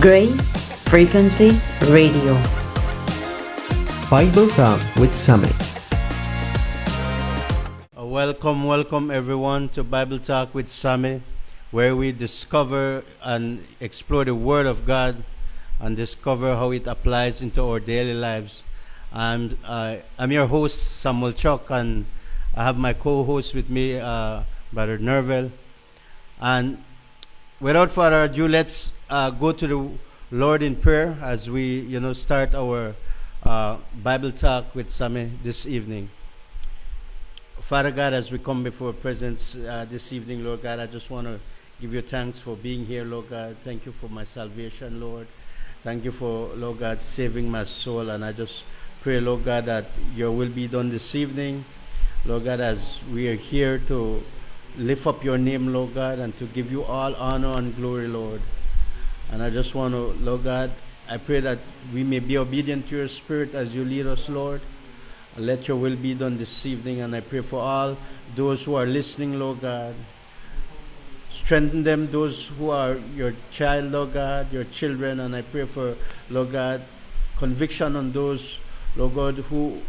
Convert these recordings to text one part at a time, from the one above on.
Grace Frequency Radio. Bible Talk with Summit. Welcome everyone to Bible Talk with Summit, where we discover and explore the Word of God and discover how it applies into our daily lives. I'm your host, Samuel Chuck, and I have my co-host with me, Brother Nerval. And without further ado, let's go to the Lord in prayer as we, start our Bible Talk with Summit this evening. Father God, as we come before your presence this evening, Lord God, I just want to give you thanks for being here, Lord God. Thank you for my salvation, Lord. Thank you for, Lord God, saving my soul. And I just pray, Lord God, that your will be done this evening, Lord God, as we are here to lift up your name, Lord God, and to give you all honor and glory, Lord. And I just want to, Lord God, I pray that we may be obedient to your Spirit as you lead us, Lord. Let your will be done this evening. And I pray for all those who are listening, Lord God. Strengthen them, those who are your child, Lord God, your children. And I pray for, Lord God, conviction on those, Lord God, who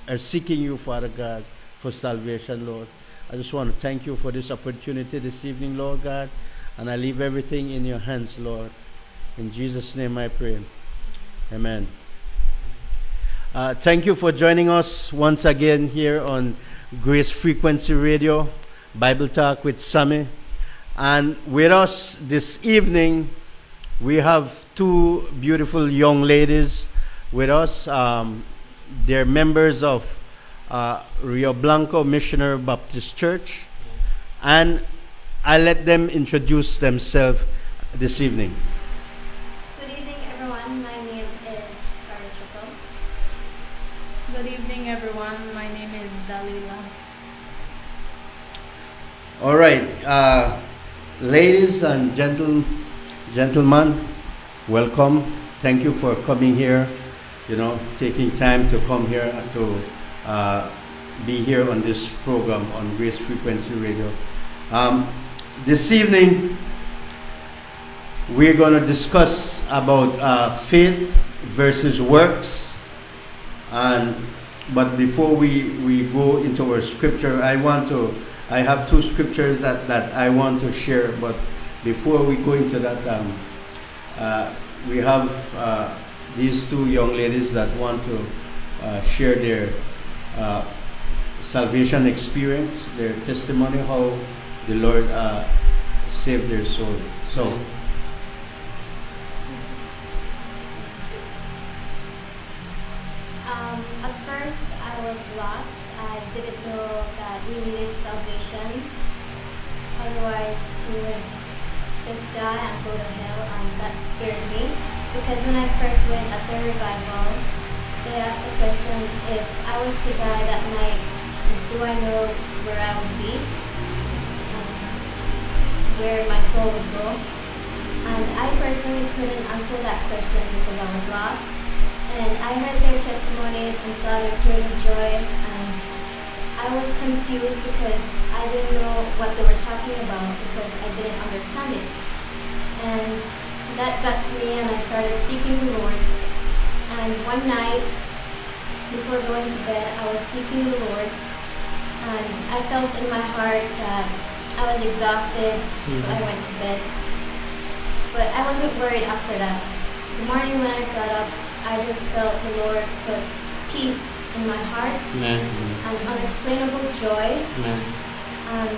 are seeking you, Father God, for salvation, Lord. I just want to thank you for this opportunity this evening, Lord God. And I leave everything in your hands, Lord. In Jesus' name I pray. Amen. Thank you for joining us once again here on Grace Frequency Radio, Bible Talk with Sammy. And with us this evening, we have two beautiful young ladies with us. They're members of Rio Blanco Missionary Baptist Church. And I let them introduce themselves this evening. Good evening, everyone. My name is Karen. Good evening, everyone. My name is Dalila. All right, ladies and gentlemen, welcome. Thank you for coming here. Taking time to come here to be here on this program on Grace Frequency Radio. This evening, we're going to discuss about faith versus works. But before we go into our scripture, I have two scriptures that I want to share. But before we go into that, we have these two young ladies that want to share their salvation experience, their testimony, how the Lord saved their soul. So, at first, I was lost. I didn't know that we needed salvation. Otherwise, we would just die and go to hell, and that scared me. Because when I first went at the revival, they asked the question, if I was to die that night, do I know where I would be? Where my soul would go? And I personally couldn't answer that question because I was lost. And I heard their testimonies and saw their tears of joy, and I was confused because I didn't know what they were talking about because I didn't understand it. And that got to me, and I started seeking the Lord. And one night, before going to bed, I was seeking the Lord, and I felt in my heart that I was exhausted, so I went to bed. But I wasn't worried after that. The morning when I got up, I just felt the Lord put peace in my heart and unexplainable joy. And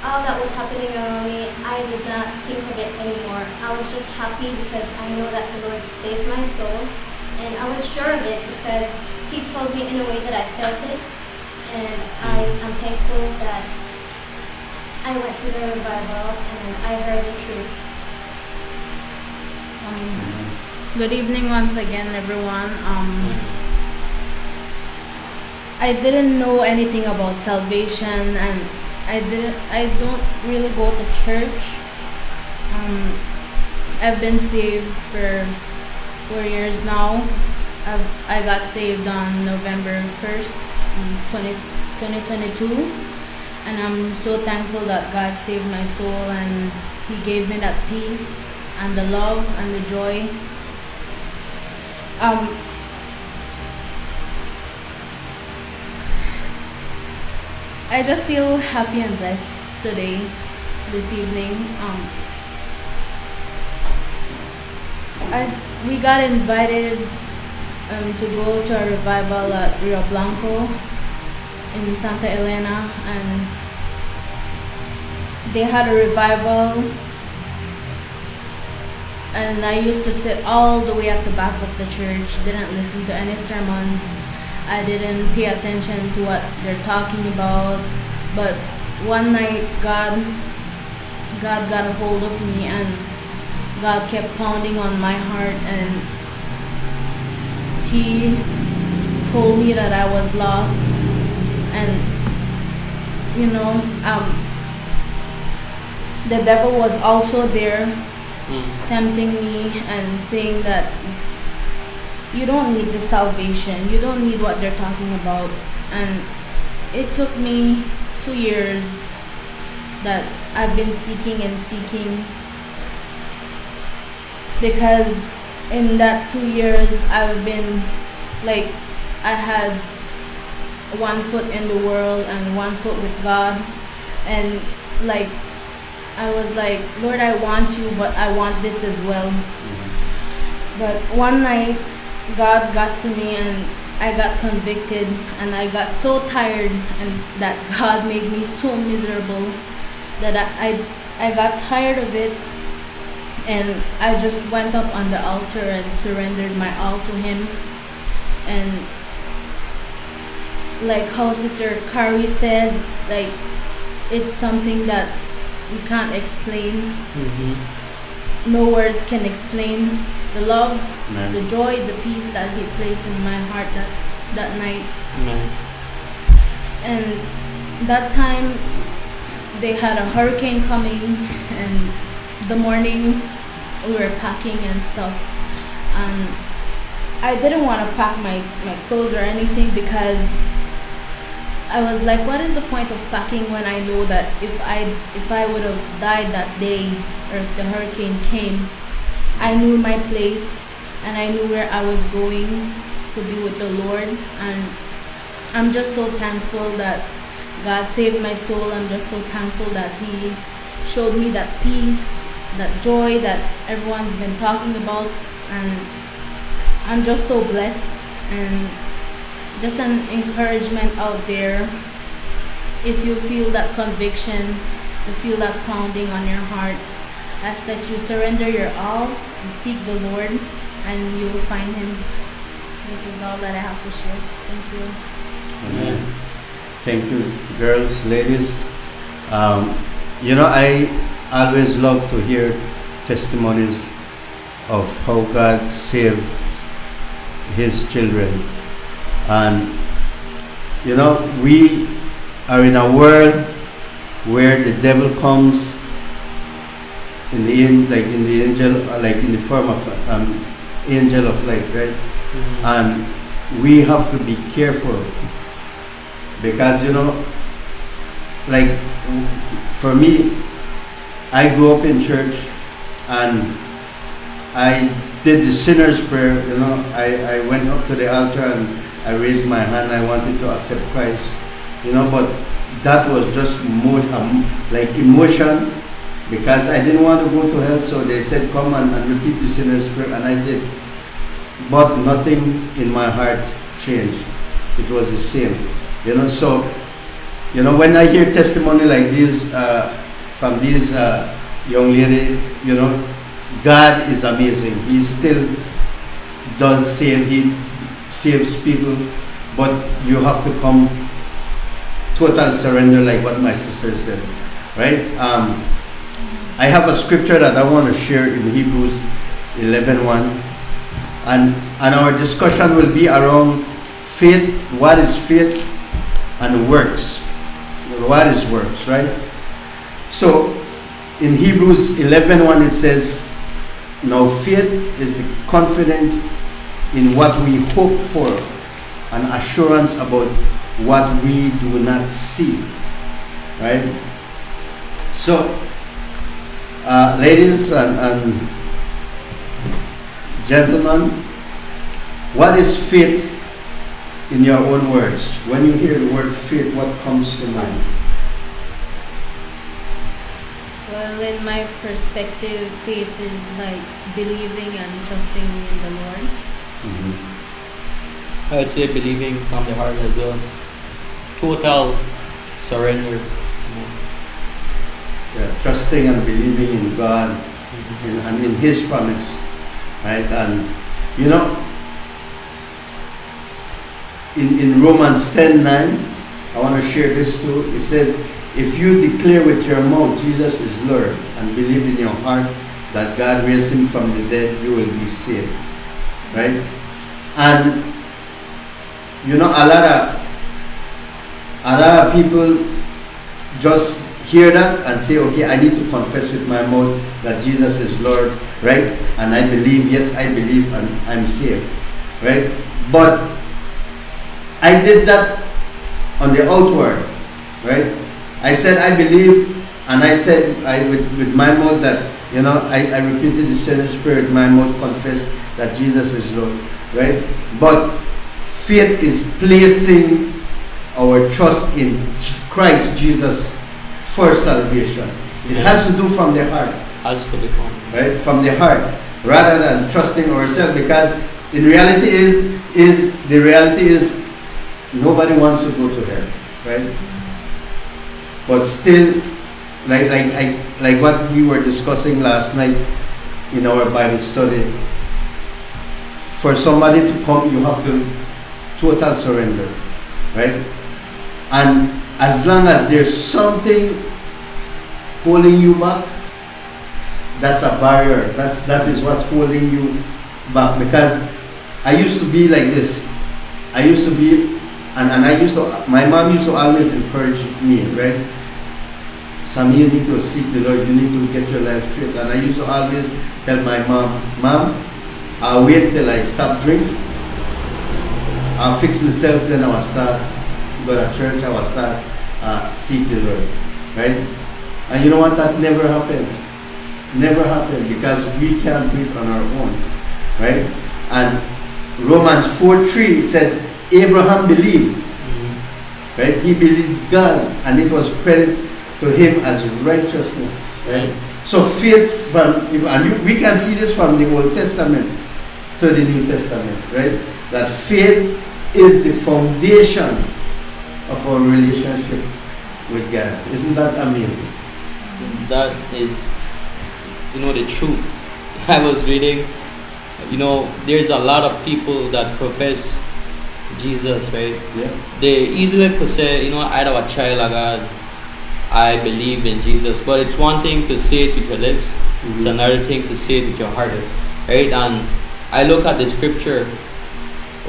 all that was happening around me, I did not think of it anymore. I was just happy because I know that the Lord saved my soul. And I was sure of it because He told me in a way that I felt it. And I am thankful that I went to the revival and I heard the truth. Good evening once again, everyone. I didn't know anything about salvation, and I don't really go to church. I've been saved for 4 years now. I got saved on November 1st, 2022. And I'm so thankful that God saved my soul and He gave me that peace and the love and the joy. Um, I just feel happy and blessed today, this evening. We got invited to go to a revival at Rio Blanco in Santa Elena, and they had a revival, and I used to sit all the way at the back of the church, didn't listen to any sermons. I didn't pay attention to what they're talking about. But one night God got a hold of me, and God kept pounding on my heart, and He told me that I was lost. And the devil was also there tempting me and saying that you don't need the salvation, you don't need what they're talking about. And it took me 2 years that I've been seeking and seeking, because in that 2 years I've been like, I had 1 foot in the world and 1 foot with God, and like I was like, Lord, I want you, but I want this as well. But one night God got to me, and I got convicted, and I got so tired, and that God made me so miserable that I got tired of it, and I just went up on the altar and surrendered my all to Him. And like how Sister Carrie said, like, it's something that you can't explain. No words can explain the love, Amen. the joy, the peace that He placed in my heart that night. Amen. And that time they had a hurricane coming, and the morning we were packing and stuff, and I didn't want to pack my clothes or anything, because I was like, what is the point of packing when I know that if I would have died that day, or if the hurricane came, I knew my place and I knew where I was going to be with the Lord. And I'm just so thankful that God saved my soul. I'm just so thankful that He showed me that peace, that joy that everyone's been talking about. And I'm just so blessed. And just an encouragement out there, if you feel that conviction, you feel that pounding on your heart, ask that you surrender your all and seek the Lord, and you will find Him. This is all that I have to share. Thank you. Amen. Thank you, girls, ladies. I always love to hear testimonies of how God saved His children. And we are in a world where the devil comes in the form of angel of light, right? And we have to be careful, because for me, I grew up in church, and I did the sinner's prayer. I went up to the altar and I raised my hand. I wanted to accept Christ, but that was just emotion, because I didn't want to go to hell. So they said, come and repeat the sinner's prayer, and I did. But nothing in my heart changed. It was the same, So, when I hear testimony like this from these young lady, God is amazing. He still does save. He saves people, but you have to come total surrender, like what my sister said, right? I have a scripture that I want to share in Hebrews 11:1, and our discussion will be around faith. What is faith? And works. What is works, right? So in Hebrews 11:1 it says, now faith is the confidence in what we hope for, and assurance about what we do not see, right? So ladies and Gentlemen, what is faith in your own words? When you hear the word faith, what comes to mind? Well, in my perspective, faith is like believing and trusting in the Lord. Mm-hmm. I would say believing from the heart as well. Total surrender. Yeah, trusting and believing in God and in His promise, right? And you know, in Romans 10:9, I want to share this too. It says, if you declare with your mouth Jesus is Lord and believe in your heart that God raised Him from the dead, you will be saved, right? And you know, a lot of people just hear that and say, okay, I need to confess with my mouth that Jesus is Lord, right? And I believe, yes, I believe, and I'm saved, right? But I did that on the outward, right? I said I believe, and I said with my mouth that, you know, I repeated the same spirit, my mouth confessed that Jesus is Lord, right? But faith is placing our trust in Christ Jesus for salvation. It has to do from the heart, Has to become. right? From the heart, rather than trusting ourselves, because in reality is nobody wants to go to hell, right? But still, like what we were discussing last night in our Bible study, for somebody to come, you have to total surrender, right? And as long as there's something holding you back, that's a barrier. That is what's holding you back. Because I used to be like this. I used to be, and my mom used to always encourage me, right? Sammy, you need to seek the Lord. You need to get your life straight. And I used to always tell my Mom, I'll wait till I stop drinking. I'll fix myself, then I will start go to church. I will start seek the Lord, right? And you know what? That never happened. Never happened, because we can't do it on our own, right? And Romans 4:3 says Abraham believed, right? He believed God, and it was credited to him as righteousness, right? So faith we can see this from the Old Testament to the New Testament, right? That faith is the foundation of our relationship with God. Isn't that amazing? That is, the truth. I was reading, there's a lot of people that profess Jesus, right? Yeah. They easily could say, I have a child of God, I believe in Jesus. But it's one thing to say it with your lips, it's another thing to say it with your heart, right? And I look at the scripture,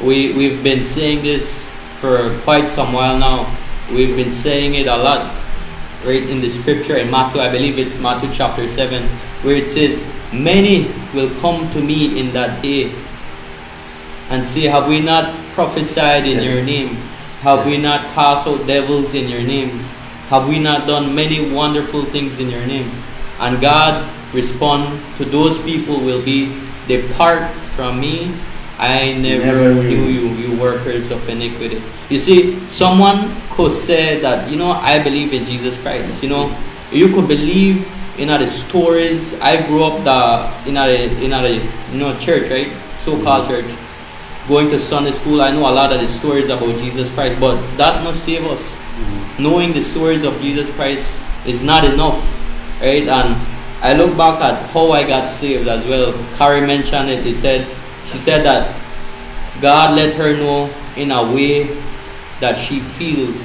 we've been saying this for quite some while now. We've been saying it a lot, right, in the scripture in Matthew. I believe it's Matthew chapter 7, where it says, many will come to me in that day and say, have we not prophesied in your name? Have we not cast out devils in your name? Have we not done many wonderful things in your name? And God respond to those people will be, depart from me, I never knew you, you workers of iniquity. You see, someone could say that, I believe in Jesus Christ. You could believe in the stories. I grew up in a church, right? So-called church. Going to Sunday school, I know a lot of the stories about Jesus Christ, but that must save us. Knowing the stories of Jesus Christ is not enough, right? And I look back at how I got saved as well. Carrie mentioned it. She said that God let her know in a way that she feels.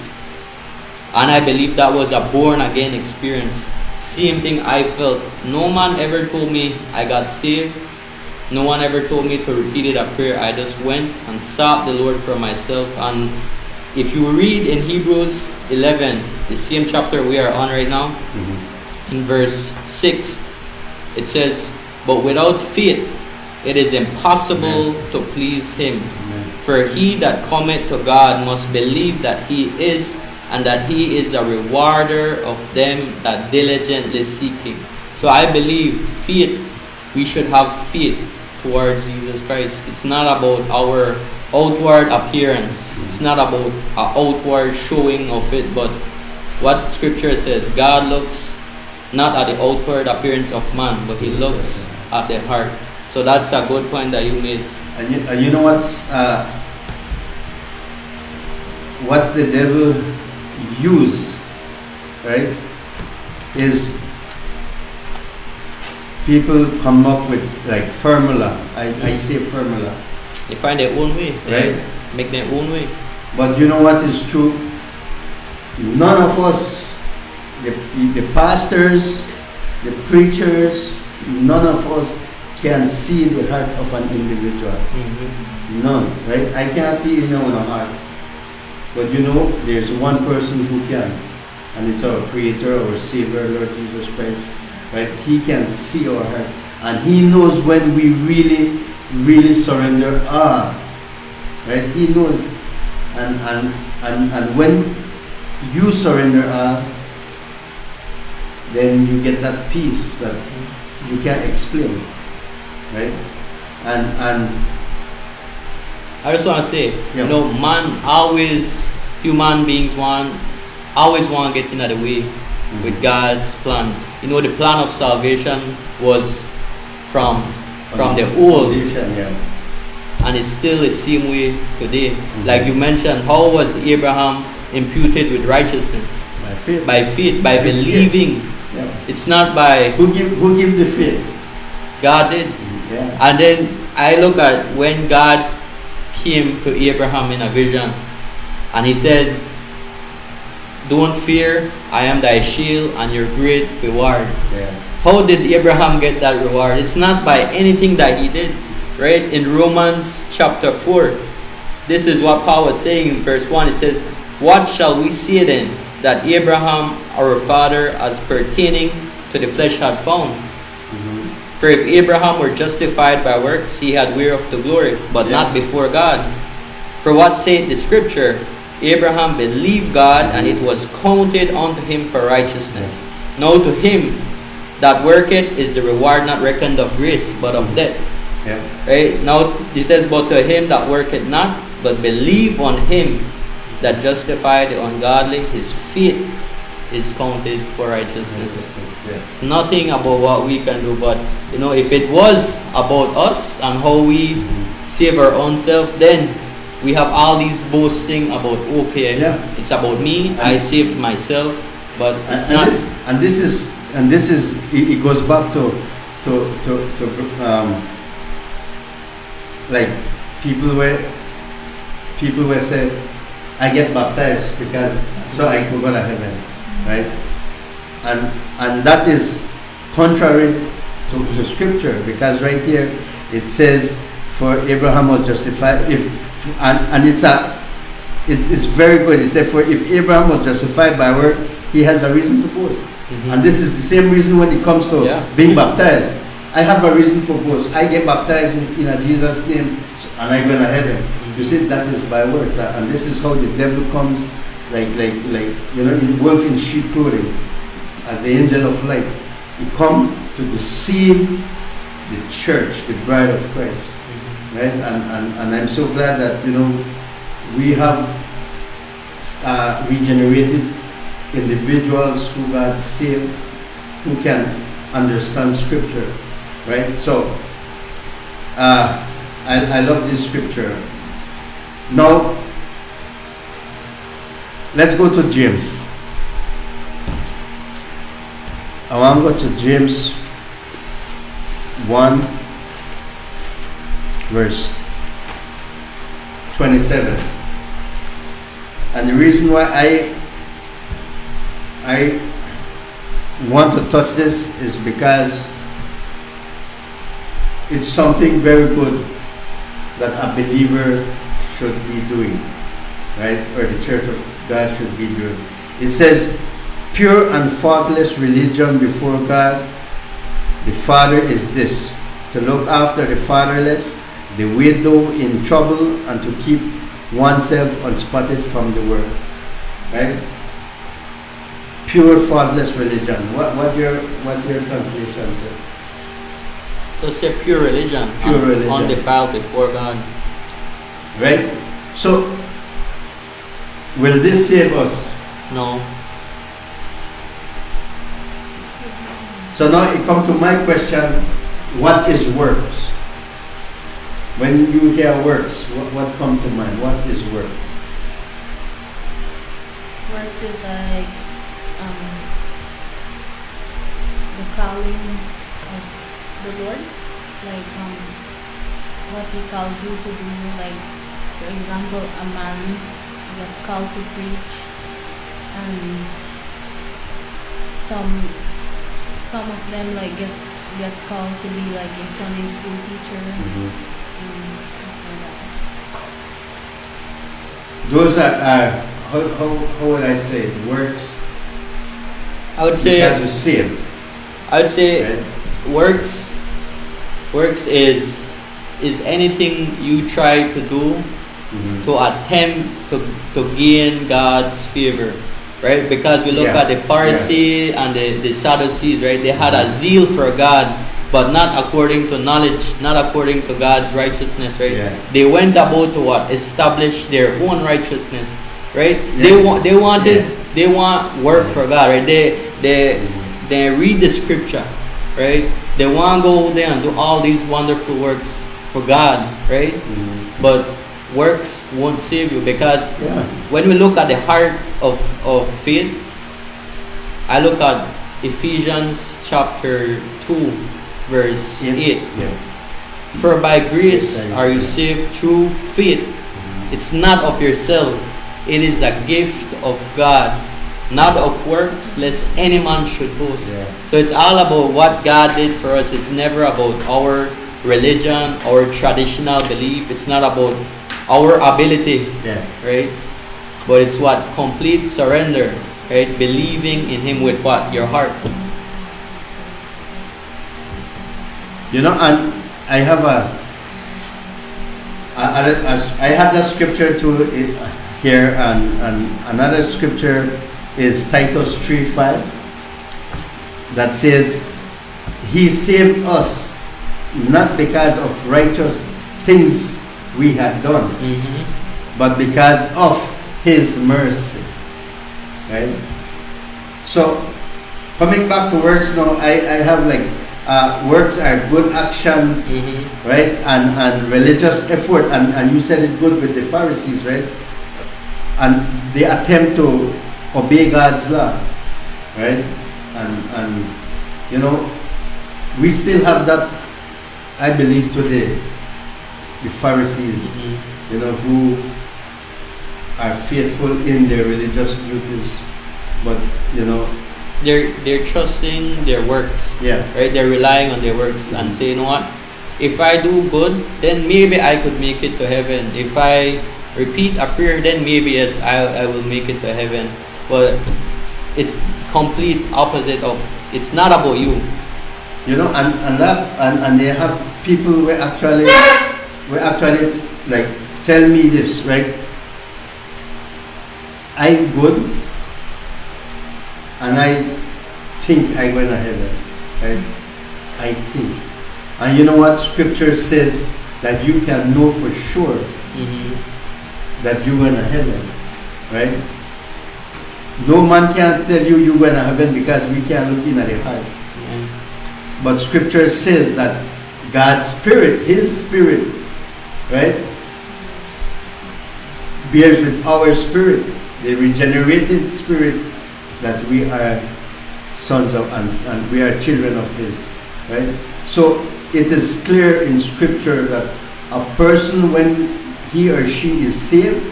And I believe that was a born again experience. Same thing I felt. No man ever told me I got saved. No one ever told me to repeat a prayer. I just went and sought the Lord for myself. And if you read in Hebrews 11, the same chapter we are on right now, in verse 6, it says, but without faith it is impossible to please him. For he that cometh to God must believe that he is, and that he is a rewarder of them that diligently seek him. So I believe faith, we should have faith towards Jesus Christ. It's not about our outward appearance. It's not about our outward showing of it, but what Scripture says, God looks not at the outward appearance of man, but He looks at the heart. So that's a good point that you made. And you know what the devil use, right, is people come up with like formula. I say formula. They find their own way. They Right. make their own way. But you know what is true? None of us, the pastors, the preachers, none of us can see the heart of an individual. None, right? I can't see in our heart. But you know, there's one person who can, and it's our Creator, our Savior, Lord Jesus Christ. Right? He can see our heart, and He knows when we really, really surrender all. Right? He knows, and when you surrender all, then you get that peace that you can't explain. Right? And I just want to say, Yeah. you know, human beings always want to get in the way with God's plan. You know, the plan of salvation was from the old, foundation, yeah. and it's still the same way today. Like you mentioned, how was Abraham imputed with righteousness? By faith. By faith, by By faith. believing. Yeah. It's not by Who give the faith? God did. Yeah. And then I look at when God came to Abraham in a vision, and He said, "Don't fear, I am thy shield and your great reward." Yeah. How did Abraham get that reward? It's not by anything that he did, right? In Romans chapter 4, this is what Paul was saying in verse 1. It says, "What shall we say then that Abraham our father as pertaining to the flesh had found? For if Abraham were justified by works, he had whereof to glory, but Yeah. not before God. For what saith the Scripture? Abraham believed God, and it was counted unto him for righteousness. Now to him that worketh is the reward not reckoned of grace, but of debt." Yeah. Right? Now he says, "But to him that worketh not, but believe on him that justified the ungodly, his faith is counted for righteousness." Yeah. It's nothing about what we can do, but you know, if it was about us and how we save our own self, then we have all these boasting about, okay, Yeah. it's about me, I saved myself, but it's And not. this is it goes back to like people were said, I get baptized because so I could go to heaven, right? And that is contrary to Scripture, because right here it says, "For Abraham was justified." It's very good. It said, "For if Abraham was justified by work, he has a reason to boast." And this is the same reason when it comes to being baptized. I have a reason for boast. I get baptized in a Jesus name, and I go to heaven. You see, that is by works, and this is how the devil comes, like you know, in wolf in sheep clothing, as the angel of light. He come to deceive the church, the bride of Christ, right? And I'm so glad that, you know, we have regenerated individuals who God saved, who can understand Scripture, right? So I love this Scripture. Now let's go to James. I want to go to James 1 verse 27. And the reason why I want to touch this is because it's something very good that a believer should be doing, right? Or the church of God should be doing. It says, "Pure and faultless religion before God the Father is this, to look after the fatherless, the widow in trouble, and to keep oneself unspotted from the world." Right? Pure, faultless religion. What your translation says? Just say pure religion. Pure religion. Undefiled before God. Right? So, will this save us? No. So now it comes to my question, what is works? When you hear works, what comes to mind? What is work? Works is like the calling of the Lord, like what He called you to do. Like, for example, a man gets called to preach, and some of them like gets called to be like a Sunday school teacher. And stuff like that. Those are how would I say it? Works I would say because you save. I would say Right? works is anything you try to do to attempt to gain God's favor, right? Because we look Yeah. at the Pharisee and the Sadducees, right? They had a zeal for God, but not according to knowledge, not according to God's righteousness, right? Yeah. They went about to what? Establish their own righteousness, right? Yeah. They want work for God, right? They read the scripture, right? They want to go there and do all these wonderful works for God, right? But works won't save you, because Yeah. when we look at the heart of faith, I look at Ephesians chapter 2 verse 8. Yeah. For by grace Yes, are you saved through faith. It's not of yourselves, it is a gift of God, not of works, lest any man should boast. Yeah. So it's all about what God did for us. It's never about our religion, our traditional belief. It's not about our ability, Yeah. right? But it's what? Complete surrender, right? Believing in Him with what? Your heart. You know, and I have I have that scripture too here, and another scripture is Titus 3:5 that says, He saved us not because of righteous things we had done, but because of His mercy. Right? So, coming back to works now, I have like works are good actions, right? And religious effort, and you said it good with the Pharisees, right? And they attempt to obey God's law, right? And you know, we still have that, I believe, today. The Pharisees, you know, who are faithful in their religious duties, but you know, They're trusting their works. yeah, Right? They're relying on their works and say, you know what? If I do good, then maybe I could make it to heaven. If I repeat a prayer, then maybe yes, I will make it to heaven. But it's complete opposite of, it's not about you. you know, and they have people who actually like tell me this, right? I'm good, and I think I'm going to heaven, right? I think, and you know what Scripture says, that you can know for sure that you're going to heaven, right? No man can tell you you're going to heaven because we can't look in at the heart. But Scripture says that God's Spirit, His Spirit, right, bears with our spirit, the regenerated spirit, that we are sons of and we are children of His, right? So it is clear in Scripture that a person, when he or she is saved,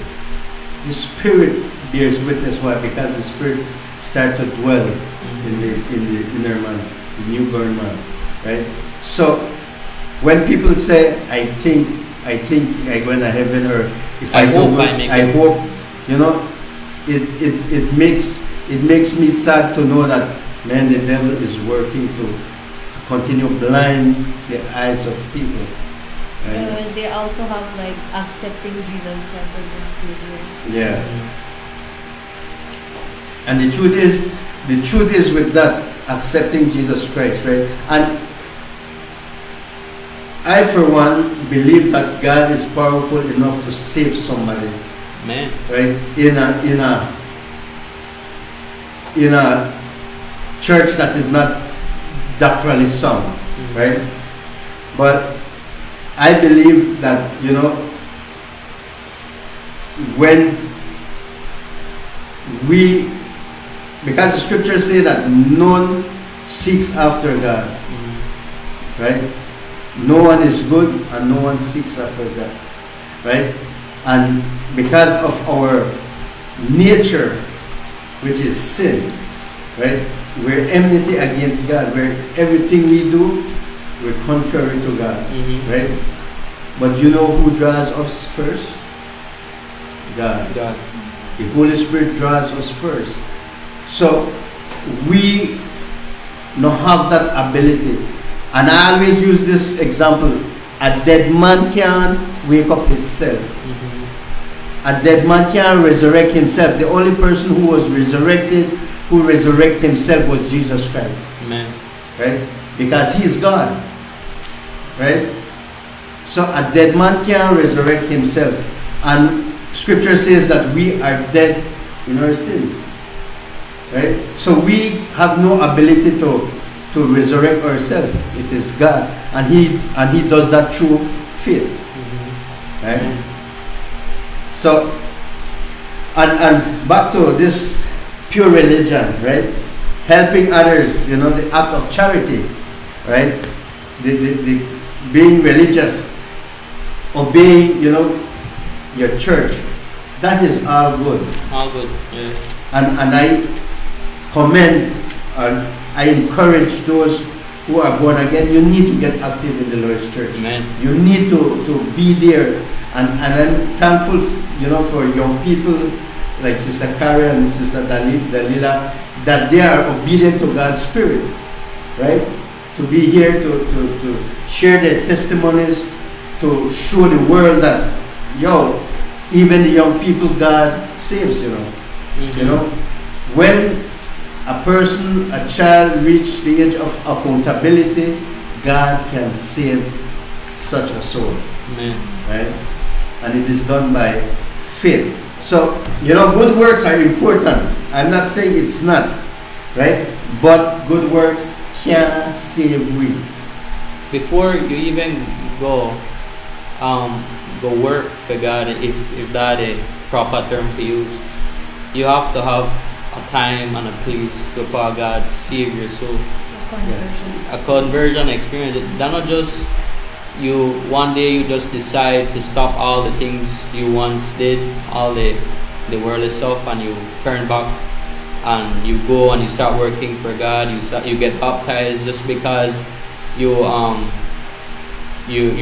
the Spirit bears witness. Why? Because the Spirit starts to dwell in the inner man, the newborn man, right? So when people say, I think I'm going to heaven, or if I hope do, I make I it." hope, you know, it makes me sad to know that, man, the devil is working to continue blind the eyes of people. Right? They also have like accepting Jesus Christ as your Savior. Yeah. And the truth is with that, accepting Jesus Christ, right? And I for one believe that God is powerful enough to save somebody, Amen. right? In a church that is not doctrinally sound, right? But I believe that, when because the scriptures say that none seeks after God, right? No one is good and no one seeks after God, right? And because of our nature, which is sin, right? We're enmity against God, where everything we do, we're contrary to God, right? But you know who draws us first? God. God. The Holy Spirit draws us first. So we not have that ability. And I always use this example. A dead man can't wake up himself. A dead man can't resurrect himself. The only person who was resurrected, who resurrected himself, was Jesus Christ. Amen. Right? Because he is God. Right? So a dead man can't resurrect himself. And scripture says that we are dead in our sins. Right? So we have no ability to resurrect ourselves. It is God. And he does that through faith. Right? So and back to this pure religion, right? Helping others, the act of charity, right? The being religious, obeying, your church. That is all good. All good. Yeah. And I commend and I encourage those who are born again. You need to get active in the Lord's church. Amen. You need to be there. And I'm thankful, for young people like Sister Carrie and Sister Dalila, that they are obedient to God's Spirit, right? To be here to share their testimonies, to show the world that, even the young people God saves, When a child reach the age of accountability, God can save such a soul. Amen. Right? And it is done by faith. So, good works are important. I'm not saying it's not, right? But good works can save we. Before you even go work for God, if that is a proper term to use, you have to have a time and a place before God save your soul. A conversion experience. They're not just one day you just decide to stop all the things you once did, all the worldly stuff, and you turn back and you go and you start working for God. You get baptized just because you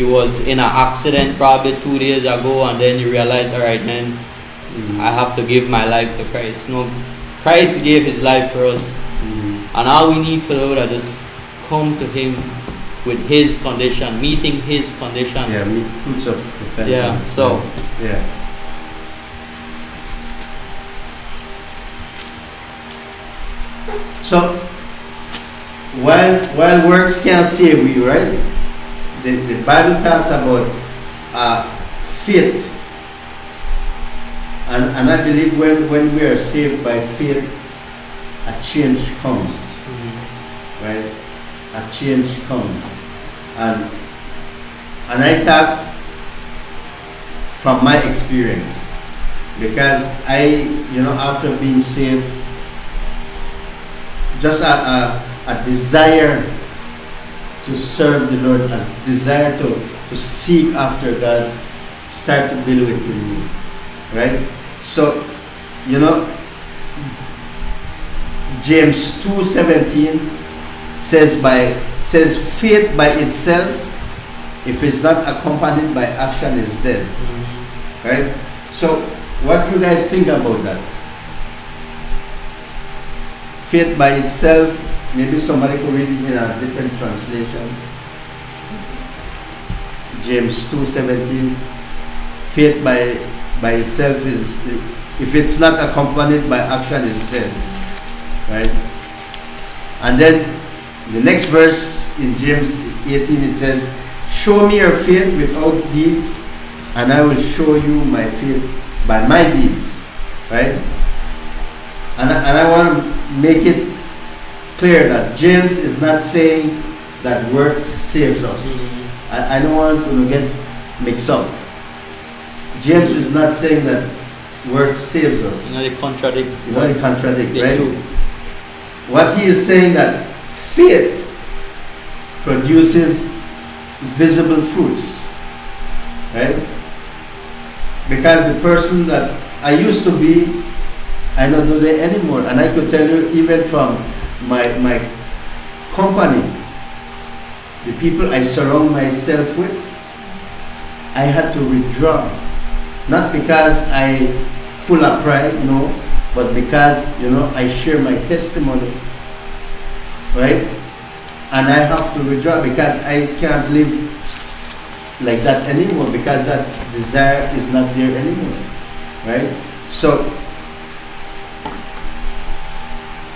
was in an accident probably 2 days ago, and then you realize, all right, man, I have to give my life to Christ. No, Christ gave his life for us, and all we need to do is just come to him with his condition, meeting his condition. Yeah, meet fruits of repentance. Yeah, so. Yeah. So, while works can save you, right? The Bible talks about faith. And I believe when we are saved by faith, a change comes. Right? A change comes. And I talk from my experience, because after being saved, just a desire to serve the Lord, a desire to seek after God, start to build within me, right? So, James 2:17 says faith by itself, if it's not accompanied by action, is dead. Right? So what do you guys think about that? Faith by itself, maybe somebody could read it in a different translation. James 2:17. Faith by itself is, if it's not accompanied by action, is dead. Right? And then the next verse in James 18, it says, show me your faith without deeds, and I will show you my faith by my deeds. Right? And I want to make it clear that James is not saying that works saves us. I don't want to get mixed up. James is not saying that works saves us. You know, they contradict. Right? True. What he is saying that faith produces visible fruits. Right? Because the person that I used to be, I don't do that anymore. And I could tell you, even from my company, the people I surround myself with, I had to withdraw. Not because I full of pride, no, but because, I share my testimony, right? And I have to withdraw because I can't live like that anymore, because that desire is not there anymore, right? So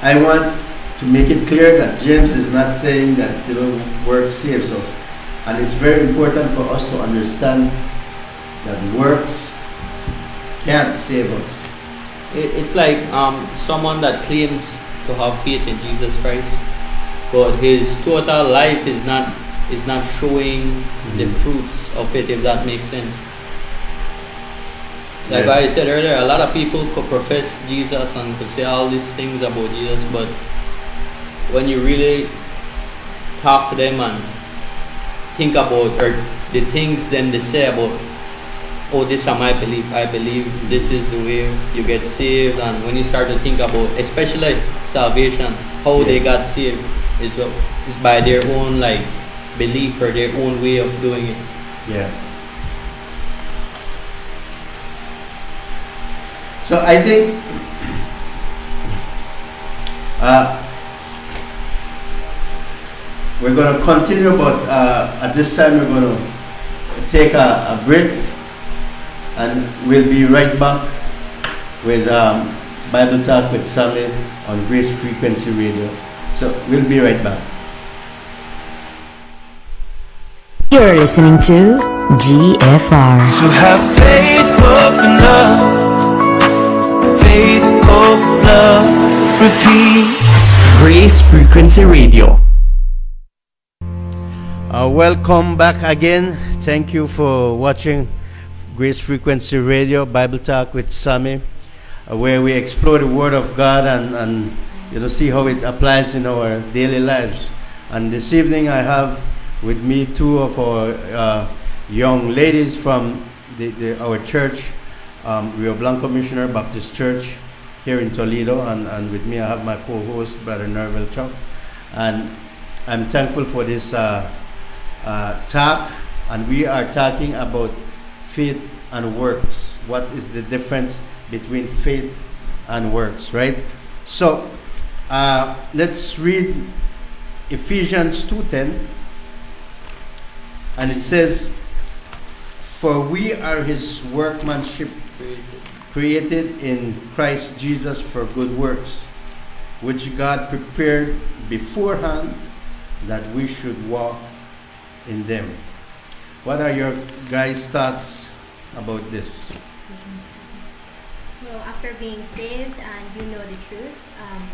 I want to make it clear that James is not saying that work saves us, and it's very important for us to understand that works can't save us. It's like someone that claims to have faith in Jesus Christ, but his total life is not showing the fruits of it, if that makes sense. Like I said earlier, a lot of people could profess Jesus and could say all these things about Jesus, but when you really talk to them and think about or the things then they say about, oh, this is my belief, I believe this is the way you get saved, and when you start to think about especially salvation, how they got saved is by their own belief or their own way of doing it. Yeah. So I think we're going to continue, but at this time we're going to take a break, and we'll be right back with Bible Talk with Sammy on Grace Frequency Radio. So we'll be right back. You're listening to GFR. So have faith, hope, and love. Faith, hope, love, repeat. Grace Frequency Radio. Welcome back again. Thank you for watching Grace Frequency Radio, Bible Talk with Sammy, where we explore the Word of God and see how it applies in our daily lives. And this evening I have with me two of our young ladies from our church, Rio Blanco Missionary Baptist Church here in Toledo, and with me I have my co-host, Brother Nerval Chuck. And I'm thankful for this talk, and we are talking about faith and works. What is the difference between faith and works, right? So let's read Ephesians 2:10, and it says, "For we are his workmanship, created in Christ Jesus for good works, which God prepared beforehand that we should walk in them." What are your guys' thoughts about this? Well, after being saved and you know the truth,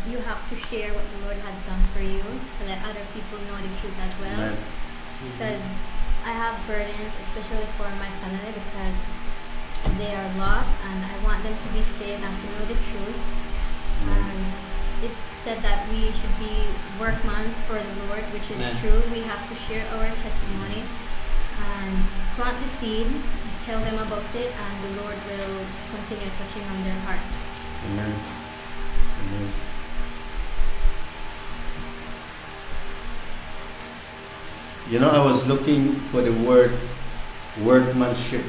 you have to share what the Lord has done for you to let other people know the truth as well. Amen. Because I have burdens, especially for my family, because they are lost and I want them to be saved and to know the truth. It said that we should be workmans for the Lord, which is Amen. true. We have to share our testimony and plant the seed, tell them about it, and the Lord will continue touching on their hearts. Amen. Amen. I was looking for the word workmanship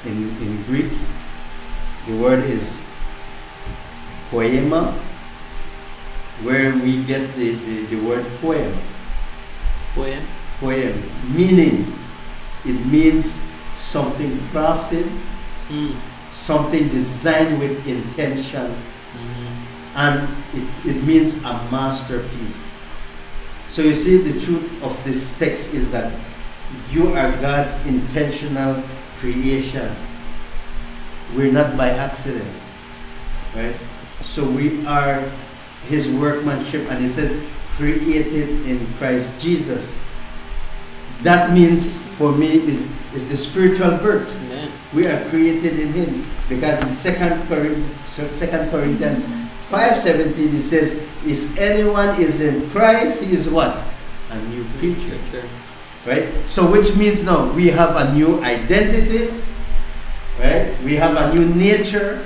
in Greek. The word is poema, where we get the word poem. Poem? Poem, meaning it means something crafted, something designed with intention, and it means a masterpiece. So you see, the truth of this text is that you are God's intentional creation. We're not by accident, right? So we are His workmanship, and it says created in Christ Jesus. That means for me is the spiritual birth. Amen. We are created in Him, because in 2 Corinthians 5:17 it says, if anyone is in Christ, he is what? A new creature. Sure. Right? So which means now we have a new identity, right? We have a new nature,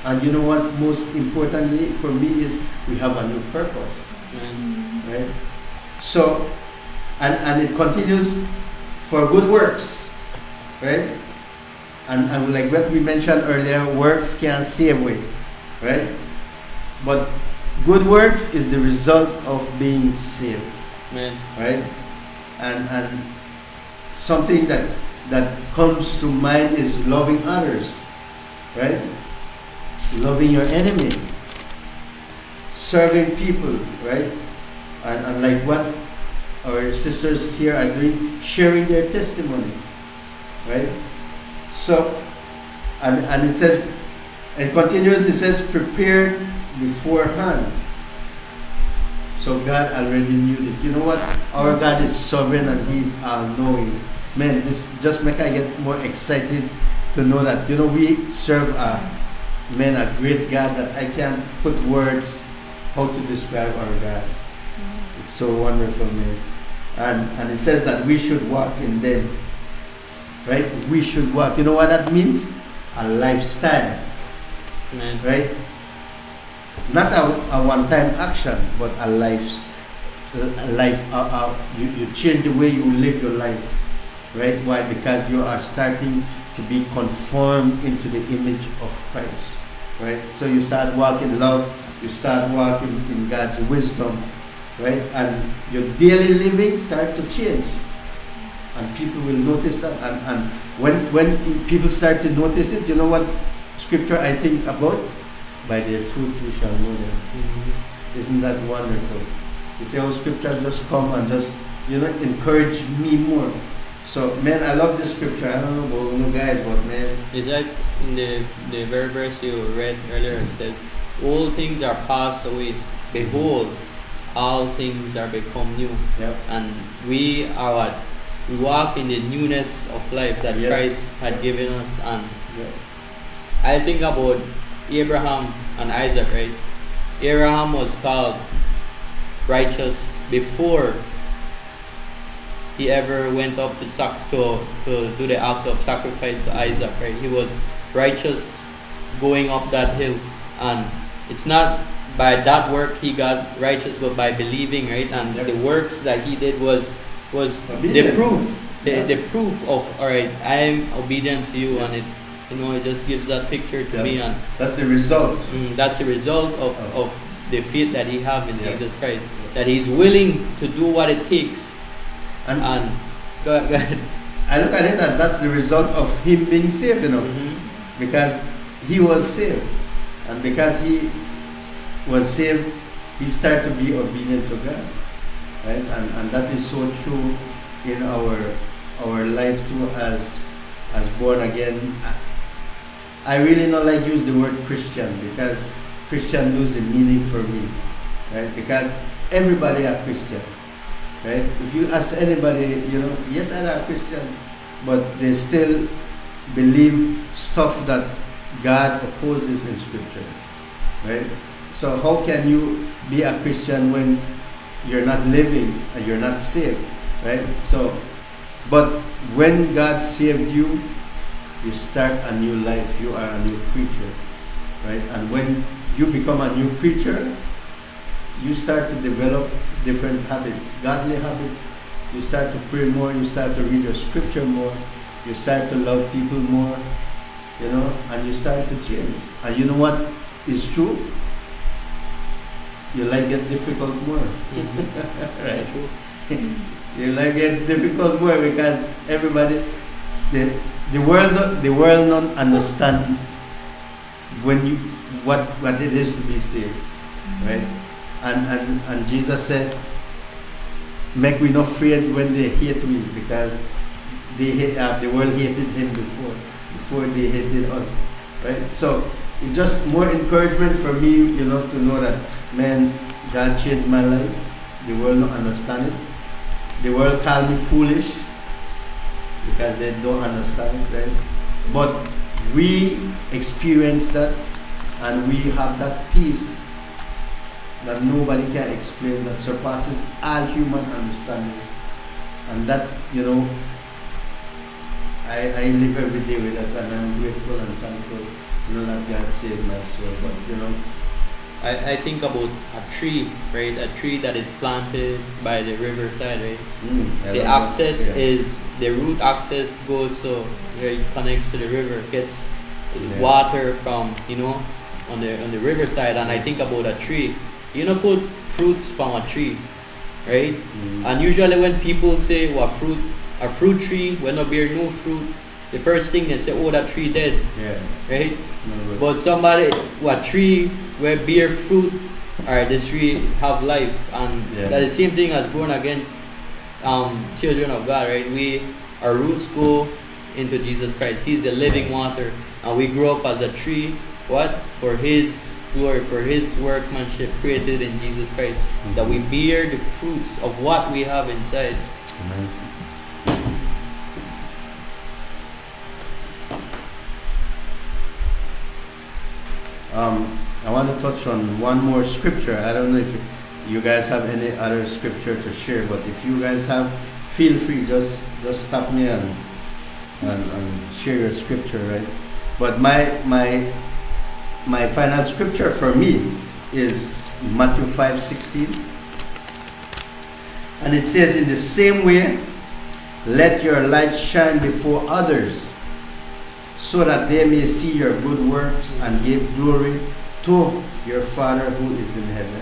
and you know what, most importantly for me is we have a new purpose, Amen. right? So and it continues for good works, right? And like what we mentioned earlier, works can save we, right? But good works is the result of being saved, Amen. right? And something that comes to mind is loving others, right? Loving your enemy, serving people, right? And like what our sisters here are doing, sharing their testimony, right? So, and it says, and continues, it says, prepared beforehand. So God already knew this. You know what? Our God is sovereign and He's all-knowing. Man, this just make I get more excited to know that, you know, we serve a great God that I can't put words how to describe our God. It's so wonderful, man. And it says that we should walk in them. Right? We should walk. You know what that means? A lifestyle. Amen. Right? Not a one-time action, but a life. You change the way you live your life. Right? Why? Because you are starting to be conformed into the image of Christ. Right? So you start walking in love. You start walking in God's wisdom. Right? And your daily living start to change. And people will notice that. And when people start to notice it, you know what scripture I think about? By their fruit we shall know them. Mm-hmm. Isn't that wonderful? You see how scripture just come and just, you know, encourage me more. So, man, I love this scripture. I don't know about you guys, but man. It says in the very verse you read earlier, it says, all things are passed away. Behold, all things are become new. Yep. And we are what? We walk in the newness of life that Yes. Christ had given us. And Yeah. I think about Abraham and Isaac, right? Abraham was called righteous before he ever went up to do the act of sacrifice to Isaac, right? He was righteous going up that hill, and it's not by that work he got righteous, but by believing, right? And Yeah. the works that he did was the Obedience. proof, Yeah. the proof of, all right, I am obedient to you, Yeah. and it, you know, it just gives that picture to Yeah. me, and That's the result. that's the result of Oh. the faith that he have in Yeah. Jesus Christ, that he's willing to do what it takes. And And go ahead. I look at it as that's the result of him being saved, you know. Mhm. Because he was saved. And because he was saved, he started to be obedient to God. Right? And that is so true in our life too as born again. I really not like use the word Christian, because Christian lose the meaning for me. Right? Because everybody are Christian. Right? If you ask anybody, you know, yes, I'm a Christian, but they still believe stuff that God opposes in Scripture. Right? So how can you be a Christian when you're not living and you're not saved? Right? So, but when God saved you, you start a new life. You are a new creature. Right? And when you become a new creature, you start to develop different habits, godly habits. You start to pray more, you start to read your scripture more, you start to love people more, you know, and you start to change. And you know what is true? Your life get difficult more. Right? Your life get difficult more because everybody, the world don't understand when you what it is to be saved, right? And Jesus said, make we not afraid when they hate we, because the world hated him before they hated us, right? So it's just more encouragement for me, to know that, man, God changed my life. The world don't understand it. The world call me foolish because they don't understand it, right? But we experience that, and we have that peace that nobody can explain, that surpasses all human understanding. And that, I live every day with that, and I'm grateful and thankful, that God saved my soul. But, I think about a tree, right? A tree that is planted by the riverside, right? The access is, the root access goes so where it connects to the river, gets water from, on the riverside. And I think about a tree. Put fruits from a tree, right? And usually when people say, well, a fruit tree will not bear no fruit, the first thing they say, oh, that tree dead, right? No, but somebody, what tree where bear fruit, or this tree have life, and that's the same thing as born again children of God, right? Our roots go into Jesus Christ. He's the living water, and we grow up as a tree. What? For His glory, for His workmanship created in Jesus Christ, that we bear the fruits of what we have inside. Amen. I want to touch on one more scripture. I don't know if you guys have any other scripture to share, but if you guys have, feel free, just stop me and share your scripture, right? But my final scripture for me is Matthew 5:16, and it says, in the same way, let your light shine before others, so that they may see your good works and give glory to your Father who is in heaven.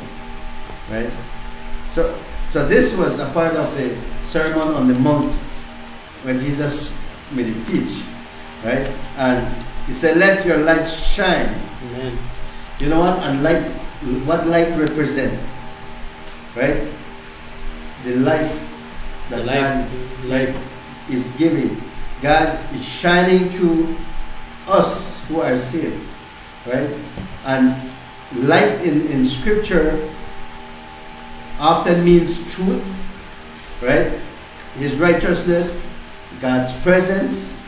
Right? So this was a part of the Sermon on the Mount where Jesus made it teach. Right? And he said, let your light shine. Amen. You know what? And light, what light represent? Right? The life that God is giving. God is shining through us who are saved, right? And light in scripture often means truth, right? His righteousness, God's presence,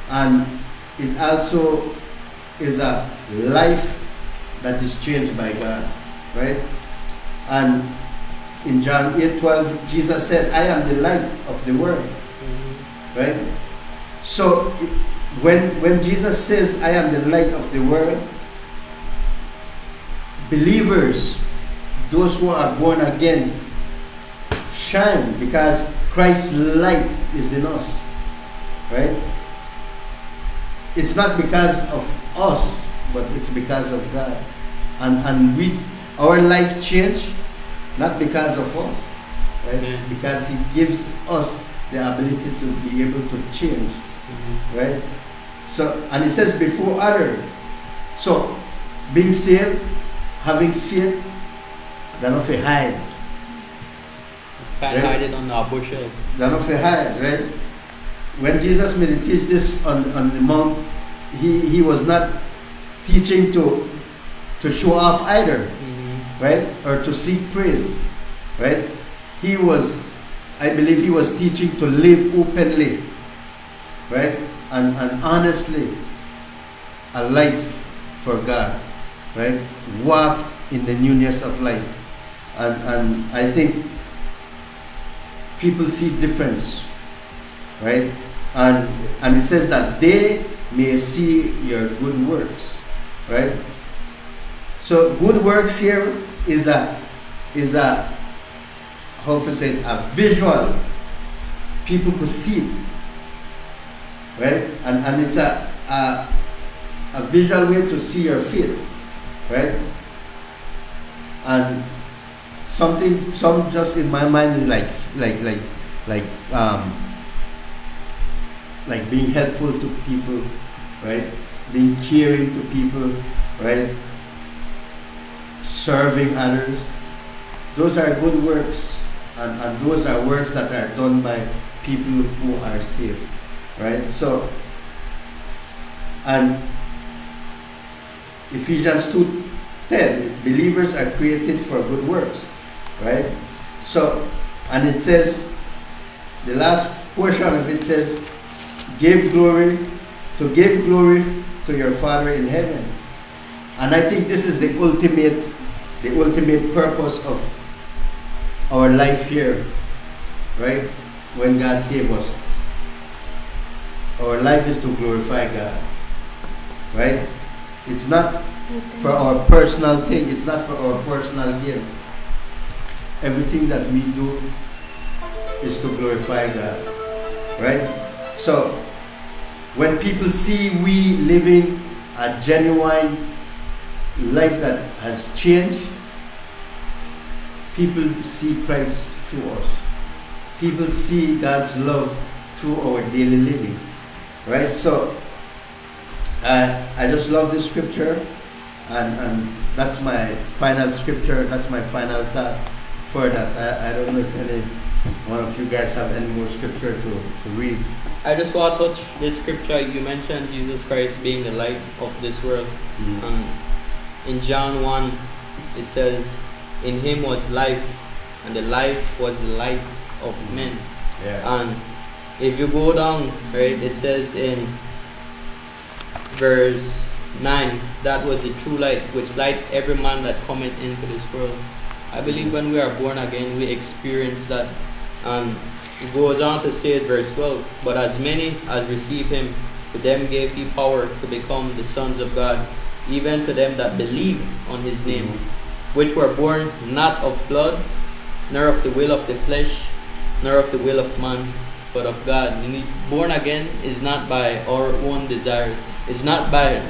and it also is a life that is changed by God, right? And in John 8:12, Jesus said, I am the light of the world, right? So when Jesus says, I am the light of the world, believers, those who are born again, shine because Christ's light is in us, right? It's not because of us, but it's because of God. And our life changed not because of us, right? Amen. Because He gives us the ability to be able to change, right? So, and it says before others. So, being saved, having faith, they're not for hide. Can't hide it on our bushel. They're not for hide, right? When Jesus made it teach this on the mount, he was not teaching to show off either, right? Or to seek praise, right? I believe he was teaching to live openly, right? And honestly, a life for God, right? Walk in the newness of life. And I think people see difference, right? And it says that they may see your good works, right? So good works here is a how to say it, a visual. People could see it, right? And it's a visual way to see your faith, right? And some just in my mind is like being helpful to people, right? Being caring to people, right? Serving others. Those are good works, and those are works that are done by people who are saved, right? So, and Ephesians 2:10, believers are created for good works, right? So, and it says, the last portion of it says, give glory to your Father in heaven. And I think this is the ultimate purpose of our life here, right? When God saved us, our life is to glorify God, right? It's not for our personal thing. It's not for our personal gain. Everything that we do is to glorify God, right? So when people see we living a genuine life that has changed, people see Christ through us. People see God's love through our daily living, right? So I just love this scripture, and that's my final scripture. That's my final thought for that. I don't know if any one of you guys have any more scripture to read. I just want to touch this scripture. You mentioned Jesus Christ being the light of this world. In John 1, it says, in him was life, and the life was the light of men. Yeah. And if you go down, right, it says in verse 9, that was the true light, which light every man that cometh into this world. I believe when we are born again, we experience that. And it goes on to say it, verse 12, but as many as receive him, to them gave he power to become the sons of God, even to them that believe on his name, which were born not of blood, nor of the will of the flesh, nor of the will of man, but of God. Born again is not by our own desires. It's not by,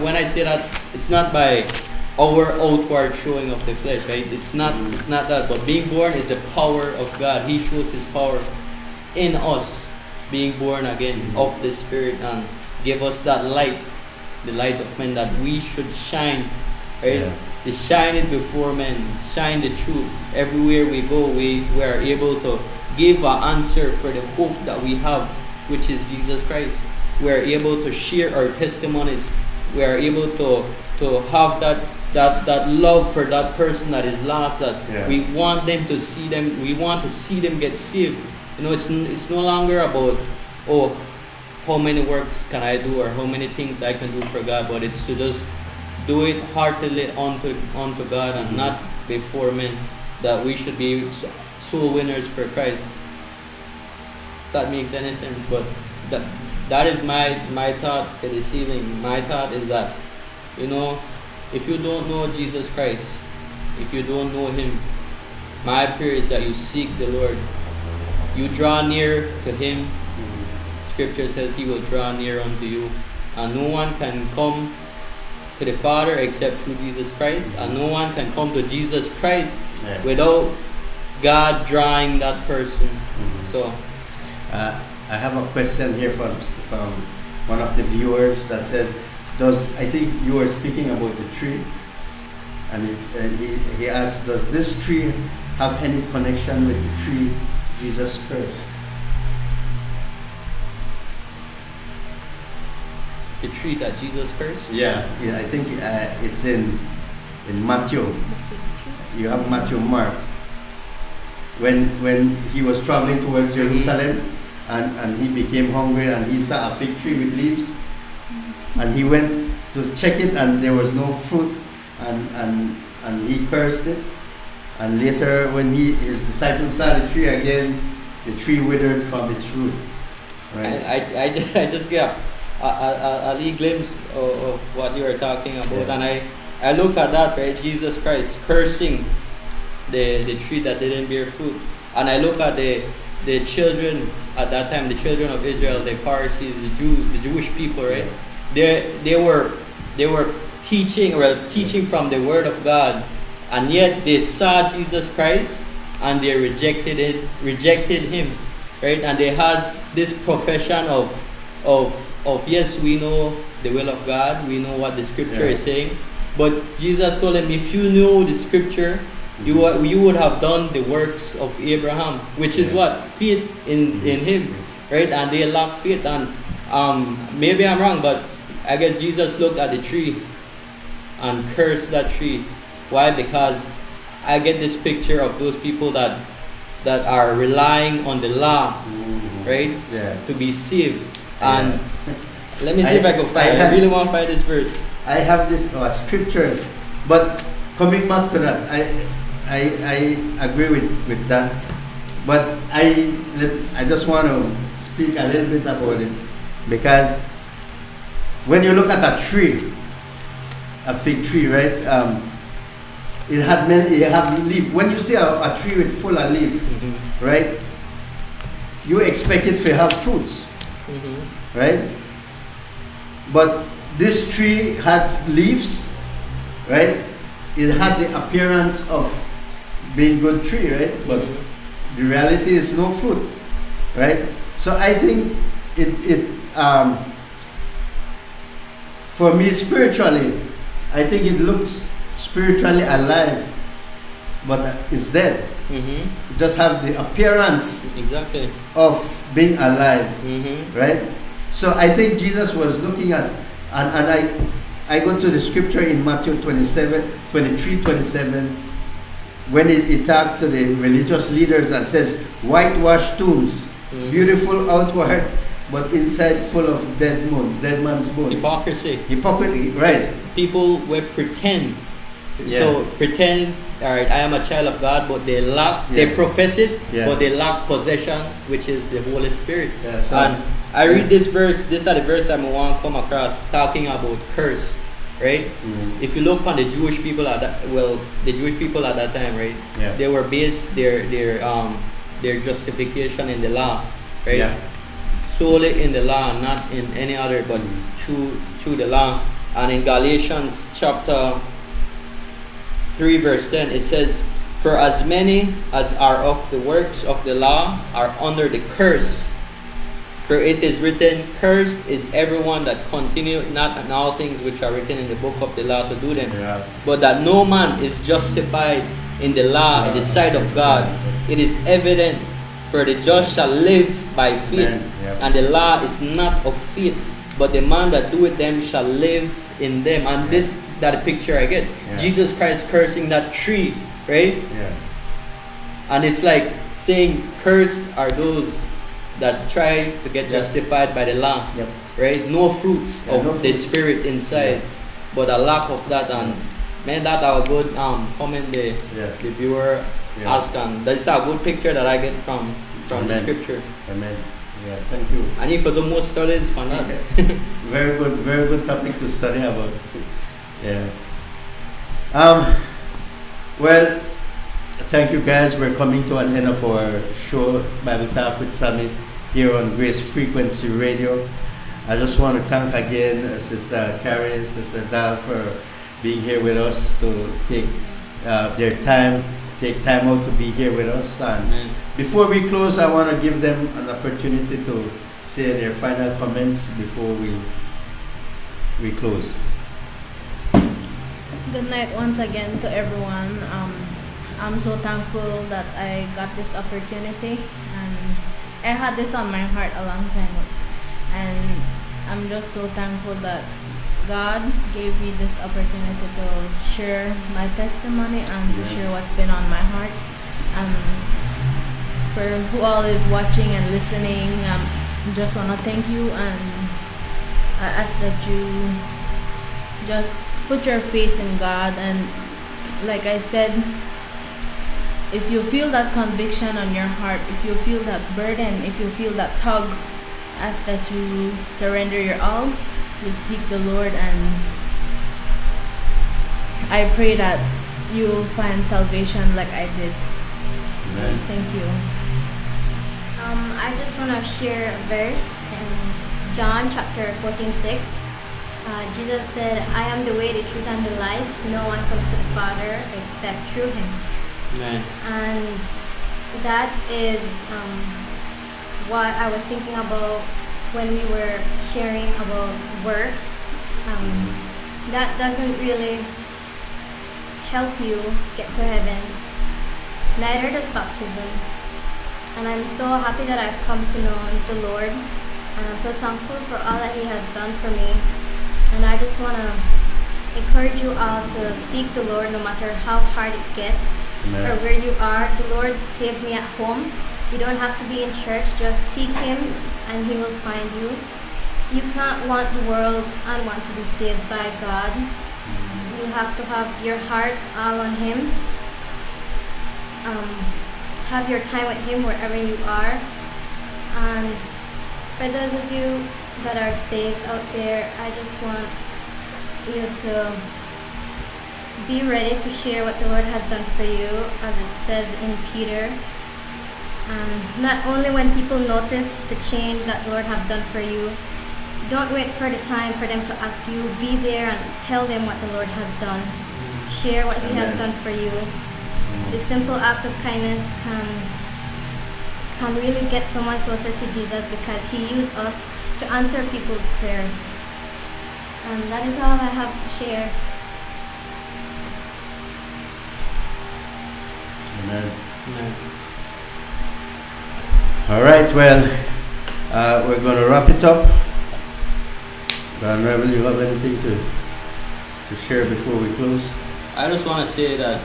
when I say that, it's not by our outward showing of the flesh, right? It's not that. But being born is the power of God. He shows his power in us, being born again of the Spirit, and give us that light, the light of men, that we should shine, right? Yeah. To shine it before men, shine the truth. Everywhere we go, we are able to give an answer for the hope that we have, which is Jesus Christ. We are able to share our testimonies. We are able to have that love for that person that is lost, that we want them to see them, we want to see them get saved. You know, it's no longer about, oh, how many works can I do or how many things I can do for God, but it's to just do it heartily unto God and not before men, that we should be soul winners for Christ. If that makes any sense, but that is my thought for this evening. My thought is that, you know, if you don't know Jesus Christ, if you don't know him, my prayer is that you seek the Lord. You draw near to him. Scripture says he will draw near unto you. And no one can come to the Father except through Jesus Christ. And no one can come to Jesus Christ without God drawing that person. So I have a question here from one of the viewers that says, I think you were speaking about the tree, and he asked, does this tree have any connection with the tree Jesus cursed? the tree that Jesus cursed? Yeah, I think it's in Matthew. You have Matthew, Mark. When he was traveling towards Jerusalem, and he became hungry, and he saw a fig tree with leaves, and he went to check it, and there was no fruit, and he cursed it. And later, when his disciples saw the tree again, the tree withered from its root. Right? I just get a little glimpse of what you were talking about, and I look at that, right? Jesus Christ cursing the tree that didn't bear fruit, and I look at the children at that time, the children of Israel, the Pharisees, the Jews, the Jewish people, right? They were teaching from the Word of God, and yet they saw Jesus Christ and they rejected him, right? And they had this profession of yes, we know the will of God, we know what the Scripture is saying, but Jesus told them, if you know the Scripture you would have done the works of Abraham, which is what? Faith in him, right? And they lack faith. And maybe I'm wrong, but I guess Jesus looked at the tree and cursed that tree. Why? Because I get this picture of those people that are relying on the law, right? Yeah. To be saved. Yeah. And let me see if I can find it. I really want to find this verse. I have this scripture, but coming back to that, I agree with that, but I just want to speak a little bit about it, because when you look at a tree, a fig tree, right? It had leaf. When you see a tree with full of leaf, right? You expect it to have fruits, right? But this tree had leaves, right? It had the appearance of being good tree, right? But the reality is no fruit, right? So I think it for me spiritually, I think it looks spiritually alive, but it's dead. It just have the appearance Exactly. of being alive, Mm-hmm. right? So I think Jesus was looking at, and I go to the scripture in Matthew 23:27, when he talked to the religious leaders and says, whitewashed tombs, beautiful outward, but inside full of dead man's bone. Hypocrisy. Hypocrisy, right? People will pretend. Yeah. So pretend, all right, I am a child of God, but they lack, Yeah. they profess it, Yeah. but they lack possession, which is the Holy Spirit. Yeah, so- And I read this verse, this is the verse I want to come across, talking about curse, right? If you look on the Jewish people at that, the Jewish people at that time, right? Yeah. They were based their justification in the law, right? Yeah. Solely in the law, not in any other, but through the law. And in Galatians chapter 3 verse 10, it says, for as many as are of the works of the law are under the curse. For it is written, cursed is everyone that continueth not in all things which are written in the book of the law to do them. Yeah. But that no man is justified in the law in the sight of God. It is evident, for the just shall live by faith. Amen. Yep. And the law is not of faith, but the man that doeth them shall live in them. And this that picture I get. Yeah. Jesus Christ cursing that tree, right? Yeah. And it's like saying, cursed are those that try to get justified by the law, Yep. right? No fruits Yeah, of no the fruits. Spirit inside, but a lack of that. And man, that a good comment the viewer Yeah. ask, and that's a good picture that I get from the Amen. scripture. Amen. Yeah, thank you. And if you do more studies on that, Very good topic to study about. Yeah. Well, thank you guys. We're coming to an end of our show, Bible Talk with Sammy, here on Grace Frequency Radio. I just want to thank again Sister Carrie, Sister Dal for being here with us, to take take time out to be here with us. And Amen. before we close, I want to give them an opportunity to say their final comments before we close. Good night once again to everyone. I'm so thankful that I got this opportunity, and I had this on my heart a long time ago. And I'm just so thankful that God gave me this opportunity to share my testimony and to share what's been on my heart. For who all is watching and listening, just want to thank you, and I ask that you just put your faith in God. And like I said, if you feel that conviction on your heart, if you feel that burden, if you feel that tug, ask that you surrender your all, you seek the Lord, and I pray that you'll find salvation like I did. Amen. Thank you. I just want to share a verse in John chapter 14:6. Jesus said, I am the way, the truth, and the life. No one comes to the Father except through him. Amen. And that is what I was thinking about when we were sharing about works. That doesn't really help you get to heaven neither does baptism. And I'm so happy that I've come to know the Lord, and I'm so thankful for all that He has done for me. And I just want to encourage you all to seek the Lord no matter how hard it gets. Amen. Or where you are. The Lord saved me at home. You don't have to be in church, just seek Him and He will find you. You can't want the world and want to be saved by God. You have to have your heart all on Him. Have your time with Him wherever you are. And for those of you that are saved out there, I just want you to be ready to share what the Lord has done for you, as it says in Peter. And not only when people notice the change that the Lord have done for you, don't wait for the time for them to ask you. Be there and tell them what the Lord has done. Share what He has done for you. The simple act of kindness can really get someone closer to Jesus, because He used us to answer people's prayer. And that is all I have to share. Amen. Amen. All right, well, we're going to wrap it up. Brother Rebel, you have anything to share before we close? I just want to say that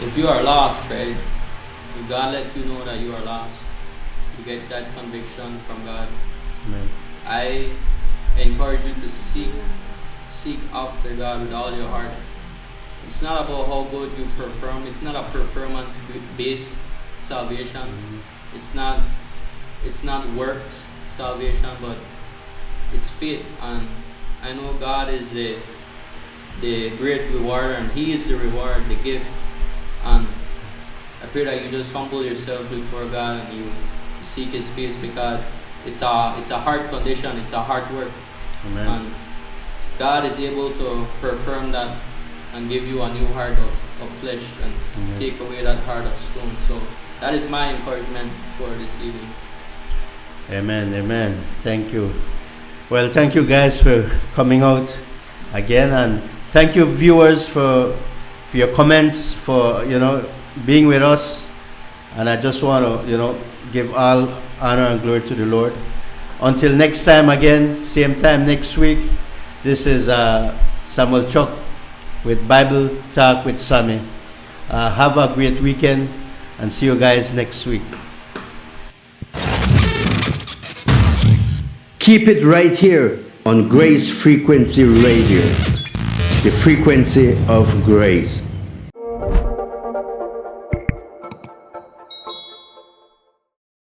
if you are lost, right, if God let you know that you are lost, you get that conviction from God. Amen. I encourage you to seek after God with all your heart. It's not about how good you perform. It's not a performance-based salvation. It's not works salvation, but it's faith. And I know God is the great rewarder, and He is the reward, the gift. And I pray that you just humble yourself before God and you seek His face, because it's a heart condition. It's a heart work. Amen. And God is able to perform that and give you a new heart of flesh and Amen. take away that heart of stone. So that is my encouragement for this evening. Amen. Amen. Thank you. Well, thank you guys for coming out again, and thank you viewers for your comments, for being with us. And I just want to give all honor and glory to the Lord. Until next time again, same time next week. This is Samuel Chuck with Bible Talk with Sammy. Have a great weekend and see you guys next week. Keep it right here on Grace Frequency Radio, the frequency of grace.